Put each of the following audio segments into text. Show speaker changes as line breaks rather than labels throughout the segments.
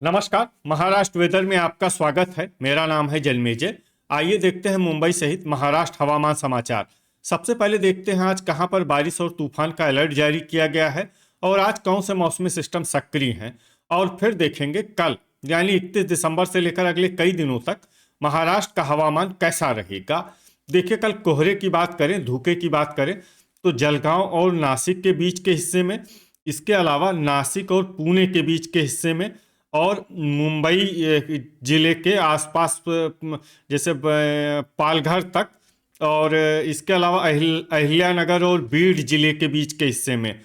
नमस्कार। महाराष्ट्र वेदर में आपका स्वागत है। मेरा नाम है जन्मेजय। आइए देखते हैं मुंबई सहित महाराष्ट्र हवामान समाचार। सबसे पहले देखते हैं आज कहां पर बारिश और तूफान का अलर्ट जारी किया गया है और आज कौन से मौसमी सिस्टम सक्रिय हैं। और फिर देखेंगे कल यानी 31 दिसंबर से लेकर अगले कई दिनों तक महाराष्ट्र का हवामान कैसा रहेगा। देखिए, कल कोहरे की बात करें, धूके की बात करें तो जलगांव और नासिक के बीच के हिस्से में, इसके अलावा नासिक और पुणे के बीच के हिस्से में और मुंबई जिले के आसपास जैसे पालघर तक, और इसके अलावा अहिल्यानगर और बीड जिले के बीच के हिस्से में,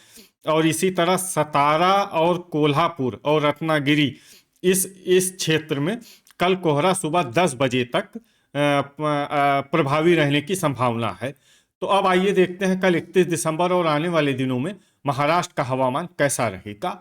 और इसी तरह सतारा और कोल्हापुर और रत्नागिरी इस क्षेत्र में कल कोहरा सुबह 10 बजे तक प्रभावी रहने की संभावना है। तो अब आइए देखते हैं कल 31 दिसंबर और आने वाले दिनों में महाराष्ट्र का हवामान कैसा रहेगा।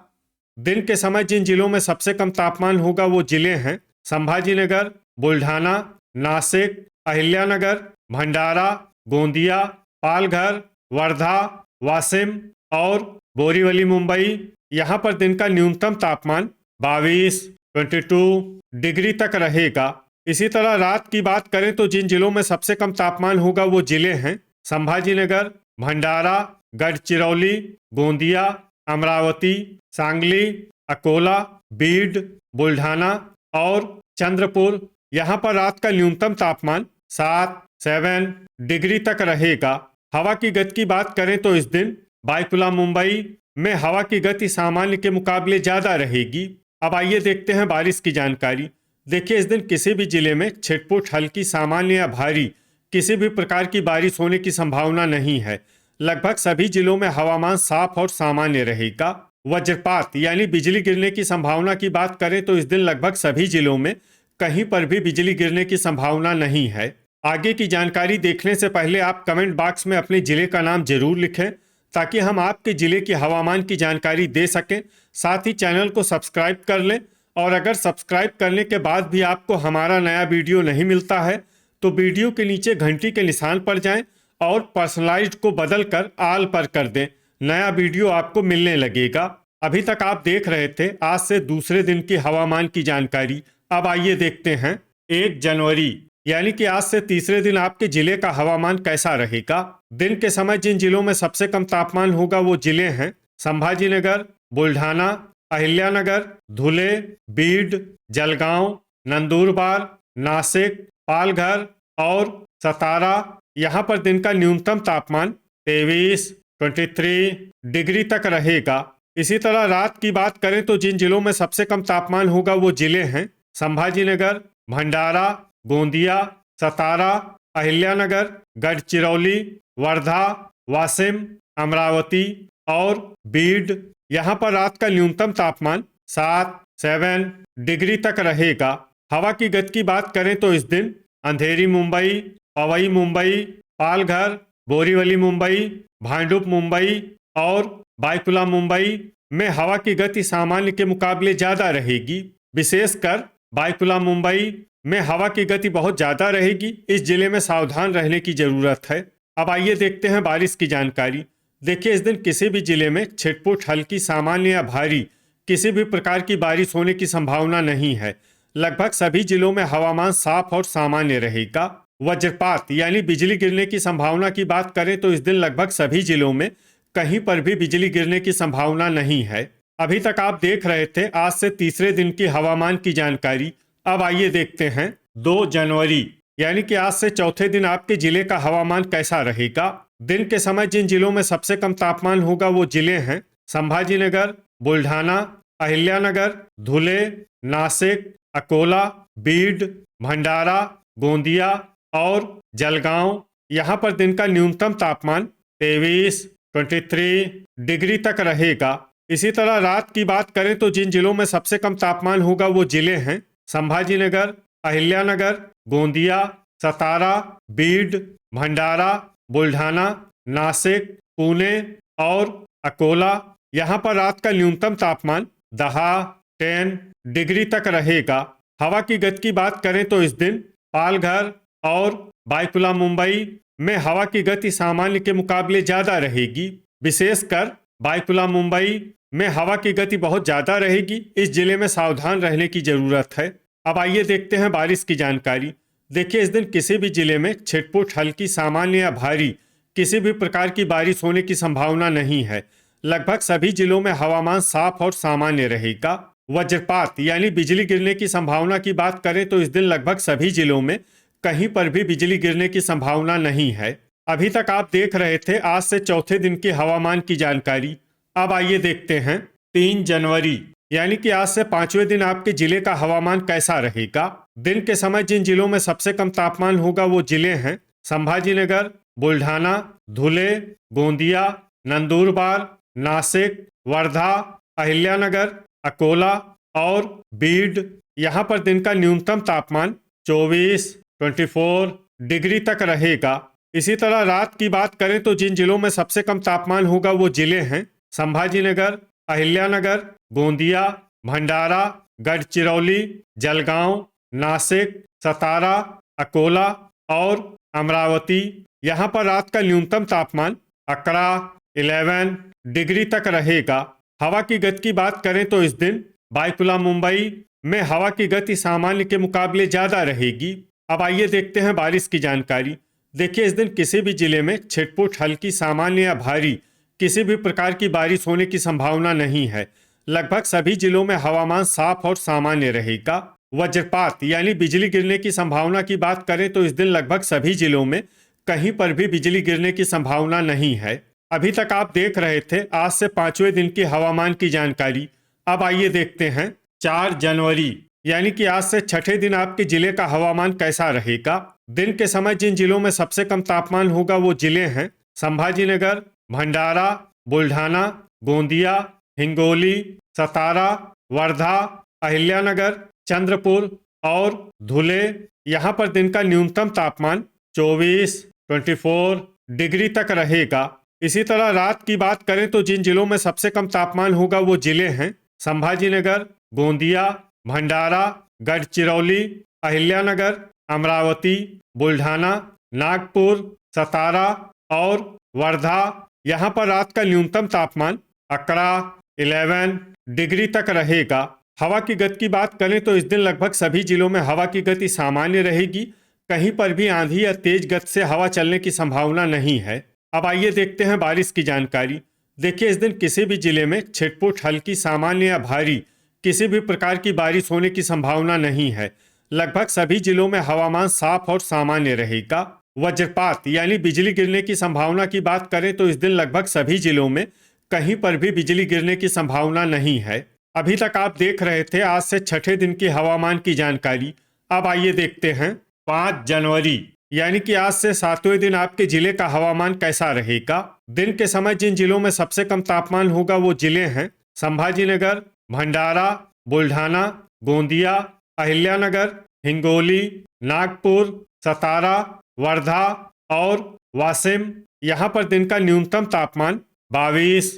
दिन के समय जिन जिलों में सबसे कम तापमान होगा वो जिले हैं संभाजीनगर, बुल्ढाना, नासिक, अहिल्यानगर, भंडारा, गोंदिया, पालघर, वर्धा, वाशिम और बोरीवली मुंबई। यहाँ पर दिन का न्यूनतम तापमान 22 डिग्री तक रहेगा। इसी तरह रात की बात करें तो जिन जिलों में सबसे कम तापमान होगा वो जिले हैं संभाजीनगर, भंडारा, गढ़चिरौली, गोंदिया, अमरावती, सांगली, अकोला, बीड, बुल्ढाना और चंद्रपुर। यहाँ पर रात का न्यूनतम तापमान 7 डिग्री तक रहेगा। हवा की गति की बात करें तो इस दिन बायकुला मुंबई में हवा की गति सामान्य के मुकाबले ज्यादा रहेगी। अब आइए देखते हैं बारिश की जानकारी। देखिए, इस दिन किसी भी जिले में छिटपुट, हल्की, सामान्य या भारी किसी भी प्रकार की बारिश होने की संभावना नहीं है। लगभग सभी जिलों में हवामान साफ और सामान्य रहेगा। वज्रपात यानी बिजली गिरने की संभावना की बात करें तो इस दिन लगभग सभी जिलों में कहीं पर भी बिजली गिरने की संभावना नहीं है। आगे की जानकारी देखने से पहले आप कमेंट बॉक्स में अपने जिले का नाम जरूर लिखें ताकि हम आपके जिले की हवामान की जानकारी दे सकें। साथ ही चैनल को सब्सक्राइब कर लें, और अगर सब्सक्राइब करने के बाद भी आपको हमारा नया वीडियो नहीं मिलता है तो वीडियो के नीचे घंटी के निशान पर जाएं और पर्सनलाइज्ड को बदलकर ऑल पर कर दें। नया वीडियो आपको मिलने लगेगा। अभी तक आप देख रहे थे आज से दूसरे दिन की हवामान की जानकारी। अब आइए देखते हैं 1 जनवरी यानी कि आज से तीसरे दिन आपके जिले का हवामान कैसा रहेगा। दिन के समय जिन जिलों में सबसे कम तापमान होगा वो जिले हैं संभाजीनगर, बुल्ढाना, अहिल्यानगर, धुले, बीड, जलगांव, नंदुरबार, नासिक, पालघर और सतारा। यहाँ पर दिन का न्यूनतम तापमान 23 डिग्री तक रहेगा। इसी तरह रात की बात करें तो जिन जिलों में सबसे कम तापमान होगा वो जिले हैं संभाजीनगर, भंडारा, गोंदिया, सतारा, अहिल्यानगर, गढ़चिरौली, वर्धा, वाशिम, अमरावती और बीड। यहाँ पर रात का न्यूनतम तापमान 7 डिग्री तक रहेगा। हवा की गति की बात करें तो इस दिन अंधेरी मुंबई, पवई मुंबई, पालघर, बोरीवली मुंबई, भांडुप मुंबई और बायकुला मुंबई में हवा की गति सामान्य के मुकाबले ज्यादा रहेगी। विशेषकर बायकुला मुंबई में हवा की गति बहुत ज्यादा रहेगी। इस जिले में सावधान रहने की जरूरत है। अब आइए देखते हैं बारिश की जानकारी। देखिए, इस दिन किसी भी जिले में छिटपुट, हल्की, सामान्य या भारी किसी भी प्रकार की बारिश होने की संभावना नहीं है। लगभग सभी जिलों में हवामान साफ और सामान्य रहेगा। वज्रपात यानी बिजली गिरने की संभावना की बात करें तो इस दिन लगभग सभी जिलों में कहीं पर भी बिजली गिरने की संभावना नहीं है। अभी तक आप देख रहे थे आज से तीसरे दिन की हवामान की जानकारी। अब आइए देखते हैं 2 जनवरी यानी कि आज से चौथे दिन आपके जिले का हवामान कैसा रहेगा। दिन के समय जिन जिलों में सबसे कम तापमान होगा वो जिले हैं संभाजीनगर, बुल्ढाना, अहिल्यानगर, धुले, नासिक, अकोला, बीड, भंडारा, गोंदिया और जलगांव। यहाँ पर दिन का न्यूनतम तापमान 23 डिग्री तक रहेगा। इसी तरह रात की बात करें तो जिन जिलों में सबसे कम तापमान होगा वो जिले हैं संभाजीनगर, अहिल्यानगर, गोंदिया, सतारा, बीड, भंडारा, बुल्ढाना, नासिक, पुणे और अकोला। यहाँ पर रात का न्यूनतम तापमान 10 डिग्री तक रहेगा। हवा की गति की बात करें तो इस दिन पालघर और बायकुला मुंबई में हवा की गति सामान्य के मुकाबले ज्यादा रहेगी। विशेषकर बायकुला मुंबई में हवा की गति बहुत ज्यादा रहेगी। इस जिले में सावधान रहने की जरूरत है। अब आइए देखते हैं बारिश की जानकारी। देखिए, इस दिन किसी भी जिले में छिटपुट, हल्की, सामान्य या भारी किसी भी प्रकार की बारिश होने की संभावना नहीं है। लगभग सभी जिलों में हवामान साफ और सामान्य रहेगा। वज्रपात यानी बिजली गिरने की संभावना की बात करें तो इस दिन लगभग सभी जिलों में कहीं पर भी बिजली गिरने की संभावना नहीं है। अभी तक आप देख रहे थे आज से चौथे दिन की हवामान की जानकारी। अब आइए देखते हैं 3 जनवरी यानी कि आज से 5वें दिन आपके जिले का हवामान कैसा रहेगा। दिन के समय जिन जिलों में सबसे कम तापमान होगा वो जिले हैं संभाजीनगर, बुल्ढाना, धुले, गोंदिया, नंदुरबार, नासिक, वर्धा, अहिल्यानगर, अकोला और बीड। यहाँ पर दिन का न्यूनतम तापमान 24 डिग्री तक रहेगा। इसी तरह रात की बात करें तो जिन जिलों में सबसे कम तापमान होगा वो जिले हैं संभाजीनगर, अहिल्यानगर, गोंदिया, भंडारा, गढ़चिरौली, जलगांव, नासिक, सतारा, अकोला और अमरावती। यहाँ पर रात का न्यूनतम तापमान 11 डिग्री तक रहेगा। हवा की गति की बात करें तो इस दिन बायकुला, मुंबई में हवा की गति सामान्य के मुकाबले ज्यादा रहेगी। अब आइए देखते हैं बारिश की जानकारी। देखिए, इस दिन किसी भी जिले में छिटपुट, हल्की, सामान्य या भारी किसी भी प्रकार की बारिश होने की संभावना नहीं है। लगभग सभी जिलों में हवामान साफ और सामान्य रहेगा। वज्रपात यानी बिजली गिरने की संभावना की बात करें तो इस दिन लगभग सभी जिलों में कहीं पर भी बिजली गिरने की संभावना नहीं है। अभी तक आप देख रहे थे आज से 5वें दिन की हवामान की जानकारी। अब आइए देखते हैं 4 जनवरी यानी कि आज से छठे दिन आपके जिले का हवामान कैसा रहेगा। दिन के समय जिन जिलों में सबसे कम तापमान होगा वो जिले हैं संभाजीनगर, भंडारा, बुल्ढाना, गोंदिया, हिंगोली, सतारा, वर्धा, अहिल्यानगर, चंद्रपुर और धुले। यहाँ पर दिन का न्यूनतम तापमान 24 डिग्री तक रहेगा। इसी तरह रात की बात करें तो जिन जिलों में सबसे कम तापमान होगा वो जिले हैं संभाजीनगर, गोंदिया, भंडारा, गढ़चिरौली, अहिल्यानगर, अमरावती, बुल्ढाना, नागपुर, सतारा और वर्धा। यहाँ पर रात का न्यूनतम तापमान 11 डिग्री तक रहेगा। हवा की गति की बात करें तो इस दिन लगभग सभी जिलों में हवा की गति सामान्य रहेगी। कहीं पर भी आंधी या तेज गति से हवा चलने की संभावना नहीं है। अब आइए देखते हैं बारिश की जानकारी। देखिए, इस दिन किसी भी जिले में छिटपुट, हल्की, सामान्य या भारी किसी भी प्रकार की बारिश होने की संभावना नहीं है। लगभग सभी जिलों में हवामान साफ और सामान्य रहेगा। वज्रपात यानी बिजली गिरने की संभावना की बात करें तो इस दिन लगभग सभी जिलों में कहीं पर भी बिजली गिरने की संभावना नहीं है। अभी तक आप देख रहे थे आज से छठे दिन की हवामान की जानकारी। अब आइए देखते हैं 5 जनवरी यानी कि आज से 7वें दिन आपके जिले का हवामान कैसा रहेगा। दिन के समय जिन जिलों में सबसे कम तापमान होगा वो जिले हैं संभाजीनगर, भंडारा, बुल्ढाना, गोंदिया, अहिल्यानगर, हिंगोली, नागपुर, सतारा, वर्धा और वाशिम। यहाँ पर दिन का न्यूनतम तापमान 22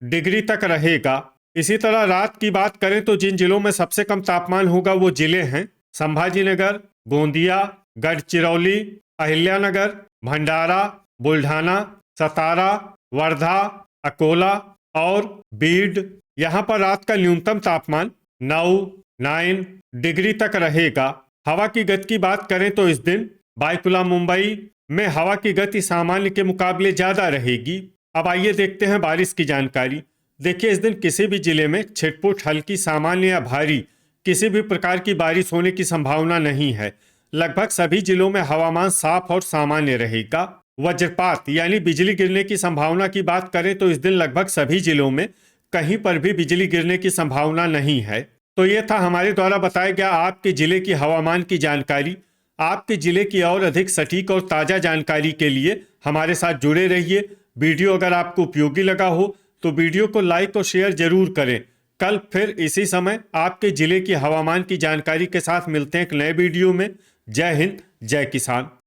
डिग्री तक रहेगा। इसी तरह रात की बात करें तो जिन जिलों में सबसे कम तापमान होगा वो जिले हैं संभाजीनगर, गोंदिया, गढ़चिरौली, अहिल्यानगर, भंडारा, बुल्ढाना, सतारा, वर्धा, अकोला और बीड। यहाँ पर रात का न्यूनतम तापमान 9 डिग्री तक रहेगा। हवा की गति की बात करें तो इस दिन बायकुला, मुंबई में हवा की गति सामान्य के मुकाबले ज्यादा रहेगी। अब आइए देखते हैं बारिश की जानकारी। देखिए, इस दिन किसी भी जिले में छिटपुट, हल्की, सामान्य या भारी किसी भी प्रकार की बारिश होने की संभावना नहीं है। लगभग सभी जिलों में हवामान साफ और सामान्य रहेगा। वज्रपात यानी बिजली गिरने की संभावना की बात करें तो इस दिन लगभग सभी जिलों में कहीं पर भी बिजली गिरने की संभावना नहीं है। तो ये था हमारे द्वारा बताया गया आपके जिले की हवामान की जानकारी। आपके जिले की और अधिक सटीक और ताज़ा जानकारी के लिए हमारे साथ जुड़े रहिए। वीडियो अगर आपको उपयोगी लगा हो तो वीडियो को लाइक और शेयर जरूर करें। कल फिर इसी समय आपके जिले की हवामान की जानकारी के साथ मिलते हैं एक नए वीडियो में। जय हिंद, जय किसान।